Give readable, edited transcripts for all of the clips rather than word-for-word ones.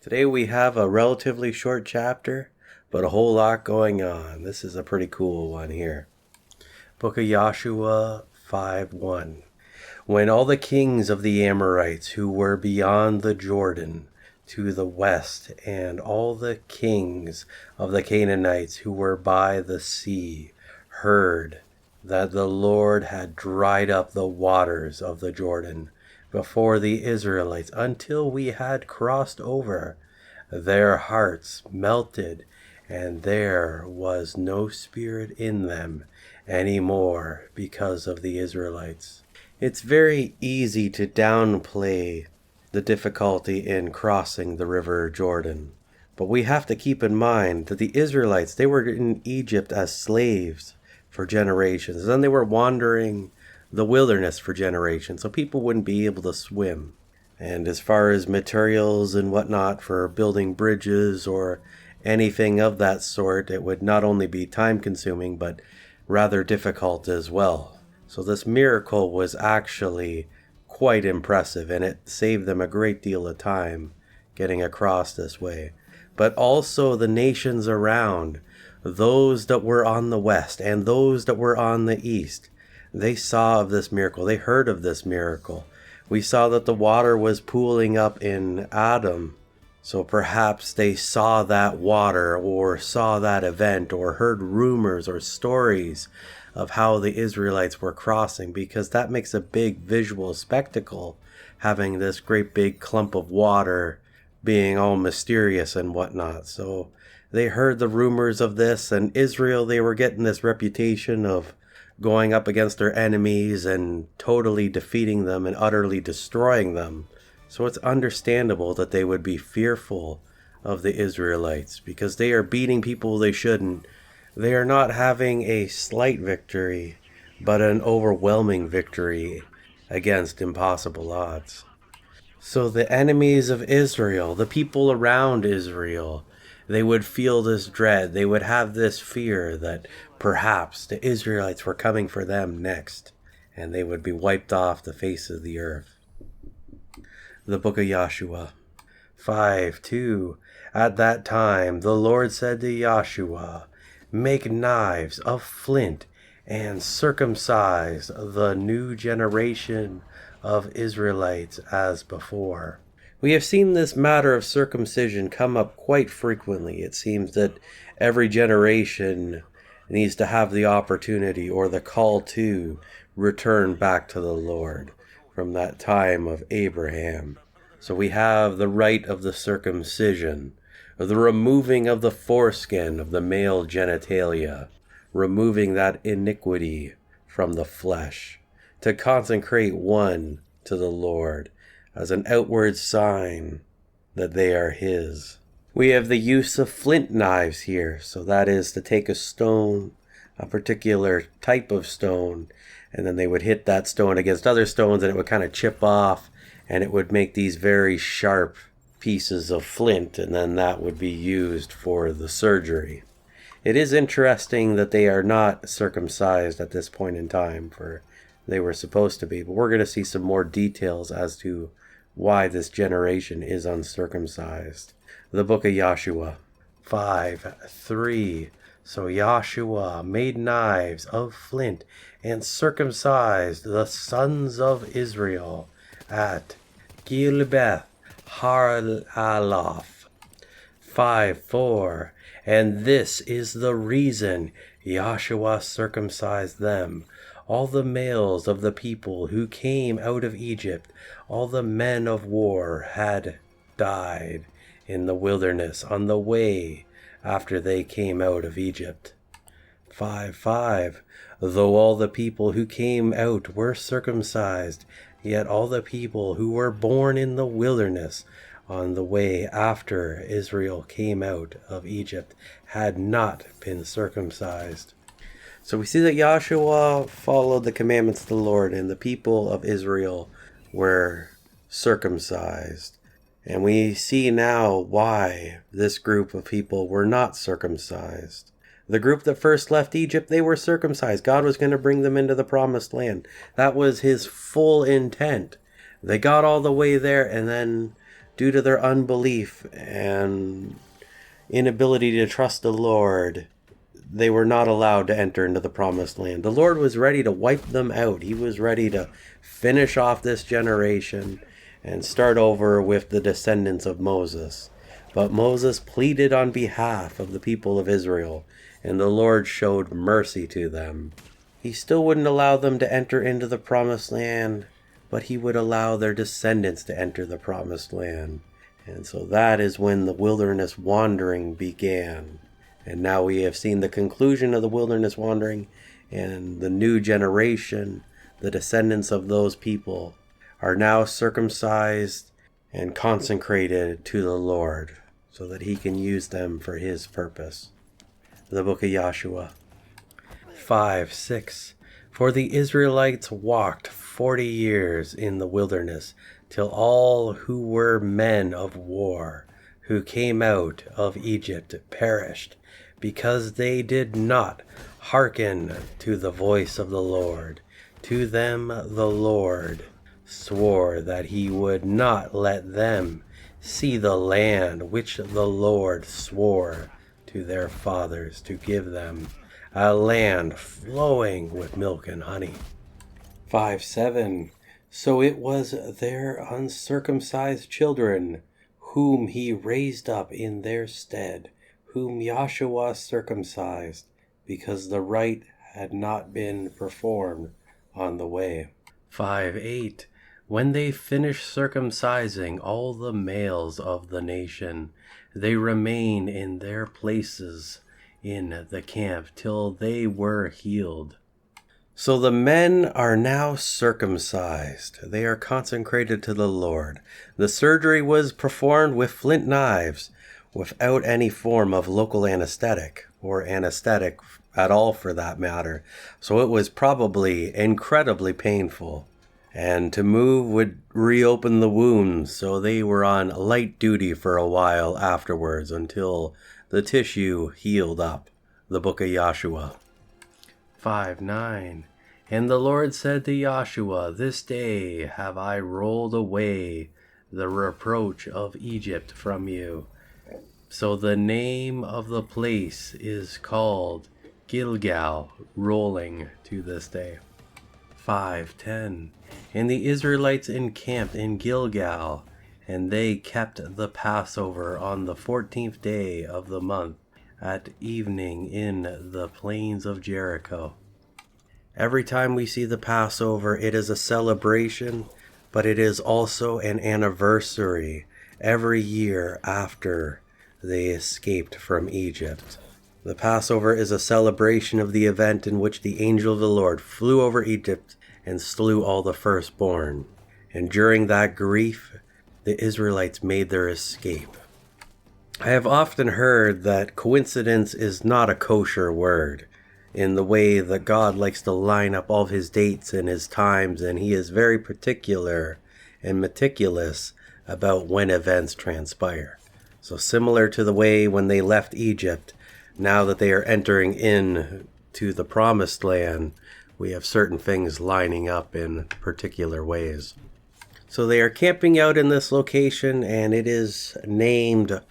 Today we have a relatively short chapter, but a whole lot going on. This is a pretty cool one here. Book of Joshua 5:1. When all the kings of the Amorites who were beyond the Jordan to the west, and all the kings of the Canaanites who were by the sea, heard that the Lord had dried up the waters of the Jordan before the Israelites until we had crossed over, their hearts melted, and there was no spirit in them any more because of the Israelites. It's very easy to downplay the difficulty in crossing the river Jordan. But we have to keep in mind that the Israelites, they were in Egypt as slaves for generations. Then they were wandering the wilderness for generations, so people wouldn't be able to swim. And as far as materials and whatnot for building bridges or anything of that sort, it would not only be time consuming, but rather difficult as well. So this miracle was actually quite impressive, and it saved them a great deal of time getting across this way. But also the nations around, those that were on the west and those that were on the east, they saw of this miracle. They heard of this miracle. We saw that the water was pooling up in Adam. So perhaps they saw that water or saw that event or heard rumors or stories of how the Israelites were crossing, because that makes a big visual spectacle, having this great big clump of water being all mysterious and whatnot. So they heard the rumors of this, and Israel, they were getting this reputation of going up against their enemies and totally defeating them and utterly destroying them. So it's understandable that they would be fearful of the Israelites, because they are beating people they shouldn't. They are not having a slight victory, but an overwhelming victory against impossible odds. So the enemies of Israel, the people around Israel, they would feel this dread. They would have this fear that perhaps the Israelites were coming for them next, and they would be wiped off the face of the earth. The book of Joshua 5:2. At that time the Lord said to Joshua, "Make knives of flint and circumcise the new generation of Israelites as before." We have seen this matter of circumcision come up quite frequently. It seems that every generation needs to have the opportunity or the call to return back to the Lord from that time of Abraham. So we have the rite of the circumcision, the removing of the foreskin of the male genitalia, removing that iniquity from the flesh, to consecrate one to the Lord as an outward sign that they are his. We have the use of flint knives here, so that is to take a stone, a particular type of stone, and then they would hit that stone against other stones and it would kind of chip off, and it would make these very sharp pieces of flint, and then that would be used for the surgery. It is interesting that they are not circumcised at this point in time, for they were supposed to be, but we're going to see some more details as to why this generation is uncircumcised. The book of Joshua 5:3. So Joshua made knives of flint and circumcised the sons of Israel at Gilgal Haraloth. 5:4. And this is the reason Joshua circumcised them, all the males of the people who came out of Egypt, all the men of war had died in the wilderness on the way after they came out of Egypt. 5:5. Though all the people who came out were circumcised, yet all the people who were born in the wilderness on the way after Israel came out of Egypt had not been circumcised. So we see that Joshua followed the commandments of the Lord, and the people of Israel were circumcised. And we see now why this group of people were not circumcised. The group that first left Egypt, they were circumcised. God was going to bring them into the promised land. That was his full intent. They got all the way there, and then due to their unbelief and inability to trust the Lord, they were not allowed to enter into the promised land. The Lord was ready to wipe them out. He was ready to finish off this generation and start over with the descendants of Moses. But Moses pleaded on behalf of the people of Israel, and the Lord showed mercy to them. He still wouldn't allow them to enter into the promised land, but he would allow their descendants to enter the promised land. And so that is when the wilderness wandering began. And now we have seen the conclusion of the wilderness wandering, and the new generation, the descendants of those people, are now circumcised and consecrated to the Lord so that he can use them for his purpose. The book of Joshua 5:6. For the Israelites walked 40 years in the wilderness, till all who were men of war, who came out of Egypt, perished, because they did not hearken to the voice of the Lord. To them the Lord swore that he would not let them see the land which the Lord swore to their fathers to give them, a land flowing with milk and honey. 5:7. So it was their uncircumcised children whom he raised up in their stead, whom Joshua circumcised, because the rite had not been performed on the way. 5:8. When they finished circumcising all the males of the nation, they remained in their places in the camp till they were healed. So the men are now circumcised. They are consecrated to the Lord. The surgery was performed with flint knives, without any form of local anesthetic, or anesthetic at all for that matter. So it was probably incredibly painful. And to move would reopen the wounds, so they were on light duty for a while afterwards until the tissue healed up. The book of Joshua 5:9. And the Lord said to Joshua, This day have I rolled away the reproach of Egypt from you. So the name of the place is called Gilgal, rolling to this day. 5:10. And the Israelites encamped in Gilgal, and they kept the Passover on the 14th day of the month at evening in the plains of Jericho. Every time we see the Passover, it is a celebration, but it is also an anniversary every year after they escaped from Egypt. The Passover is a celebration of the event in which the angel of the Lord flew over Egypt and slew all the firstborn. And during that grief, the Israelites made their escape. I have often heard that coincidence is not a kosher word, in the way that God likes to line up all of his dates and his times, and he is very particular and meticulous about when events transpire. So similar to the way when they left Egypt, now that they are entering in to the promised land, we have certain things lining up in particular ways. So they are camping out in this location, and it is named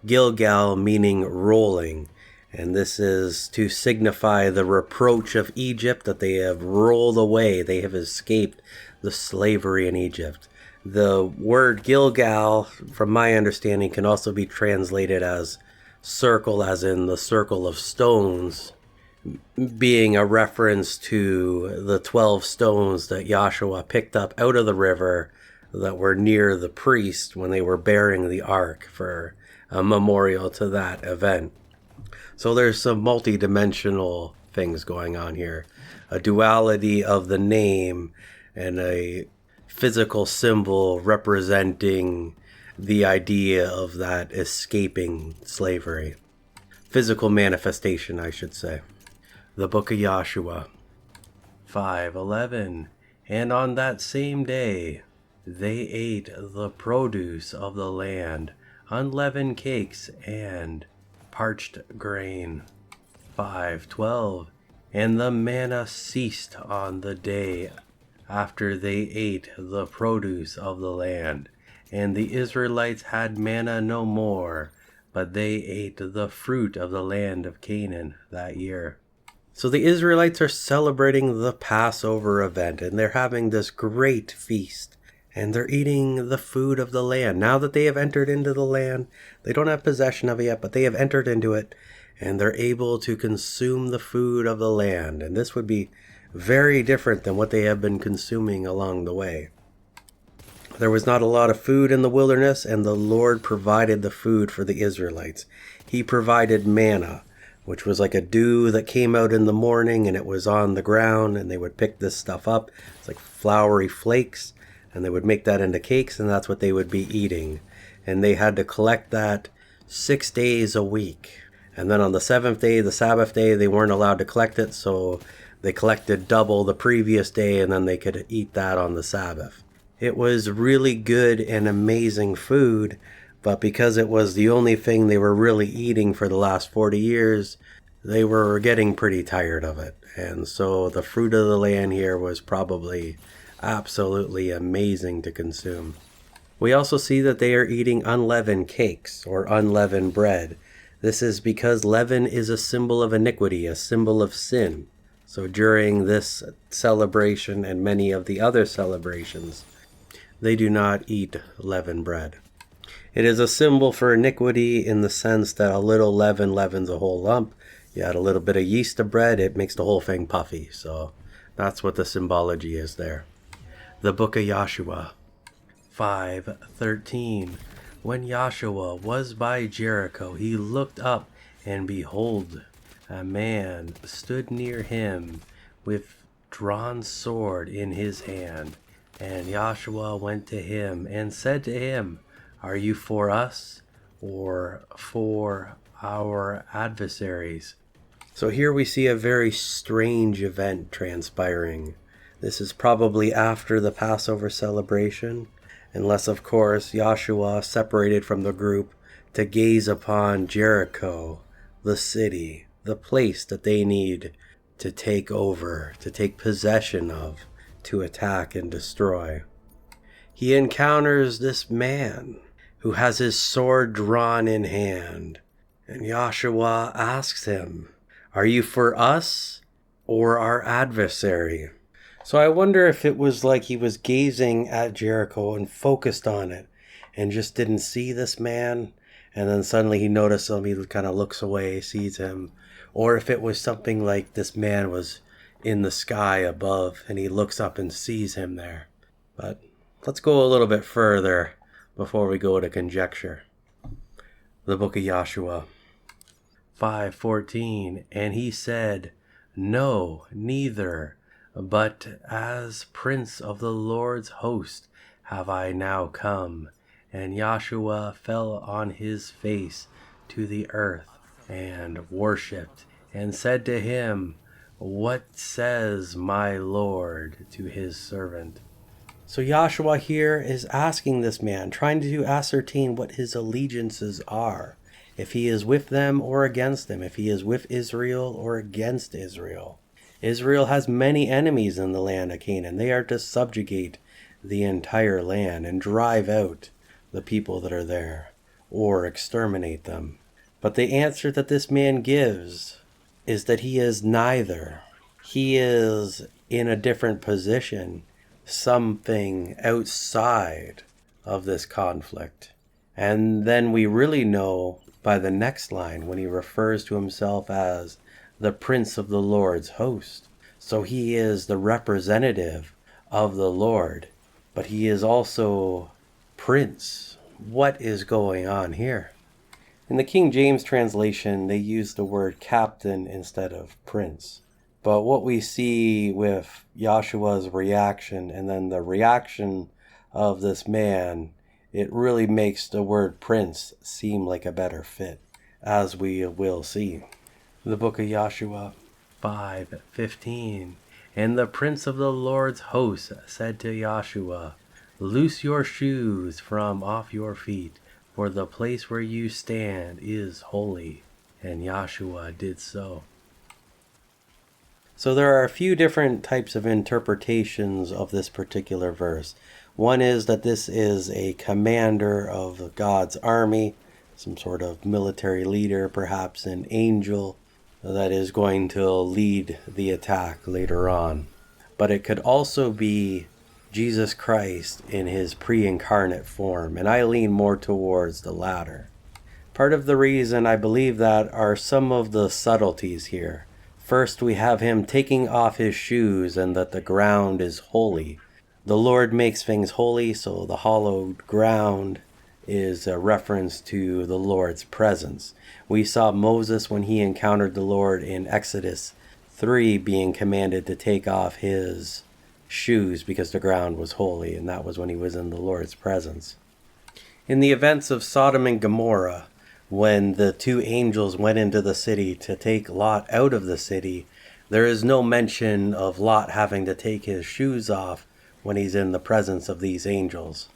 Gilgal, meaning rolling. And this is to signify the reproach of Egypt, that they have rolled away. They have escaped the slavery in Egypt. The word Gilgal, from my understanding, can also be translated as circle, as in the circle of stones, being a reference to the 12 stones that Joshua picked up out of the river that were near the priest when they were bearing the ark, for a memorial to that event. So there's some multi-dimensional things going on here. A duality of the name and a physical symbol representing the idea of that escaping slavery. Physical manifestation, I should say. The book of Joshua 5:11. And on that same day they ate the produce of the land, unleavened cakes and parched grain. 5:12. And the manna ceased on the day after they ate the produce of the land, And the Israelites had manna no more, but they ate the fruit of the land of Canaan that year. So the Israelites are celebrating the Passover event, and they're having this great feast. And they're eating the food of the land. Now that they have entered into the land, they don't have possession of it yet, but they have entered into it, and they're able to consume the food of the land. And this would be very different than what they have been consuming along the way. There was not a lot of food in the wilderness, and the Lord provided the food for the Israelites. He provided manna, which was like a dew that came out in the morning, and it was on the ground, and they would pick this stuff up. It's like floury flakes, and they would make that into cakes, and that's what they would be eating. And they had to collect that 6 days a week. And then on the 7th day, the Sabbath day, they weren't allowed to collect it, so they collected double the previous day, and then they could eat that on the Sabbath. It was really good and amazing food, but because it was the only thing they were really eating for the last 40 years, they were getting pretty tired of it. And so the fruit of the land here was probably absolutely amazing to consume. We also see that they are eating unleavened cakes or unleavened bread. This is because leaven is a symbol of iniquity, a symbol of sin. So during this celebration and many of the other celebrations, they do not eat leavened bread. It is a symbol for iniquity in the sense that a little leaven leavens a whole lump. You add a little bit of yeast to bread, it makes the whole thing puffy. So that's what the symbology is there. The book of Joshua 5:13. When Joshua was by Jericho, he looked up, and behold, a man stood near him with drawn sword in his hand. And Joshua went to him and said to him, "Are you for us or for our adversaries?" So here we see a very strange event transpiring. This is probably after the Passover celebration, unless of course Joshua separated from the group to gaze upon Jericho, the city, the place that they need to take over, to take possession of, to attack and destroy. He encounters this man who has his sword drawn in hand, and Joshua asks him, "Are you for us or our adversary?" So I wonder if it was like he was gazing at Jericho and focused on it and just didn't see this man, and then suddenly he noticed him, he kind of looks away, sees him, or if it was something like this man was in the sky above and he looks up and sees him there. But let's go a little bit further before we go to conjecture. The book of Joshua 5:14. And he said, "No, neither, but as prince of the Lord's host have I now come." And Joshua fell on his face to the earth and worshipped, and said to him, "What says my Lord to his servant?" So Joshua here is asking this man, trying to ascertain what his allegiances are. If he is with them or against them, if he is with Israel or against Israel. Israel has many enemies in the land of Canaan. They are to subjugate the entire land and drive out the people that are there or exterminate them. But the answer that this man gives is that he is neither. He is in a different position, something outside of this conflict. And then we really know by the next line when he refers to himself as the prince of the Lord's host. So he is the representative of the Lord, but he is also prince. What is going on here? In the King James translation, they use the word captain instead of prince. But what we see with Joshua's reaction and then the reaction of this man, it really makes the word prince seem like a better fit, as we will see. The book of Joshua 5:15. And the prince of the Lord's host said to Joshua, "Loose your shoes from off your feet, for the place where you stand is holy." And Joshua did so. So there are a few different types of interpretations of this particular verse. One is that this is a commander of God's army, some sort of military leader, perhaps an angel, that is going to lead the attack later on. But it could also be Jesus Christ in his pre-incarnate form, and I lean more towards the latter. Part of the reason I believe that are some of the subtleties here. First, we have him taking off his shoes and that the ground is holy. The Lord makes things holy, so the hallowed ground is a reference to the Lord's presence. We saw Moses when he encountered the Lord in Exodus 3 being commanded to take off his shoes because the ground was holy, and that was when he was in the Lord's presence. In the events of Sodom and Gomorrah, when the two angels went into the city to take Lot out of the city, there is no mention of Lot having to take his shoes off when he's in the presence of these angels.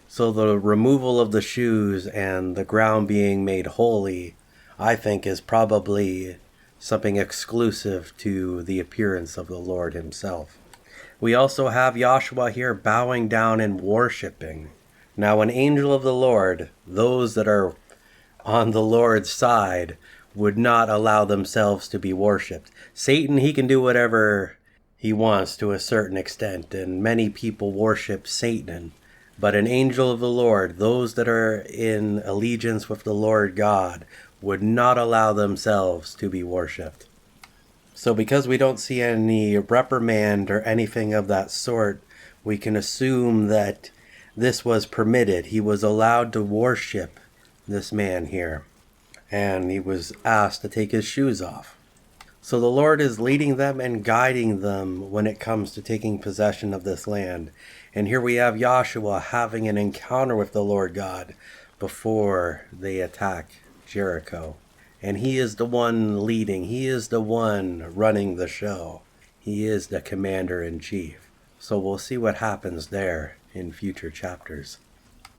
So the removal of the shoes and the ground being made holy, I think, is probably something exclusive to the appearance of the Lord himself. We also have Joshua here bowing down and worshiping. Now, an angel of the Lord, those that are on the Lord's side, would not allow themselves to be worshipped. Satan, he can do whatever he wants to a certain extent, and many people worship Satan. But an angel of the Lord, those that are in allegiance with the Lord God, would not allow themselves to be worshipped. So because we don't see any reprimand or anything of that sort, we can assume that this was permitted. He was allowed to worship this man here, and he was asked to take his shoes off. So the Lord is leading them and guiding them when it comes to taking possession of this land. And here we have Joshua having an encounter with the Lord God before they attack Jericho. And he is the one leading. He is the one running the show. He is the commander-in-chief. So we'll see what happens there in future chapters.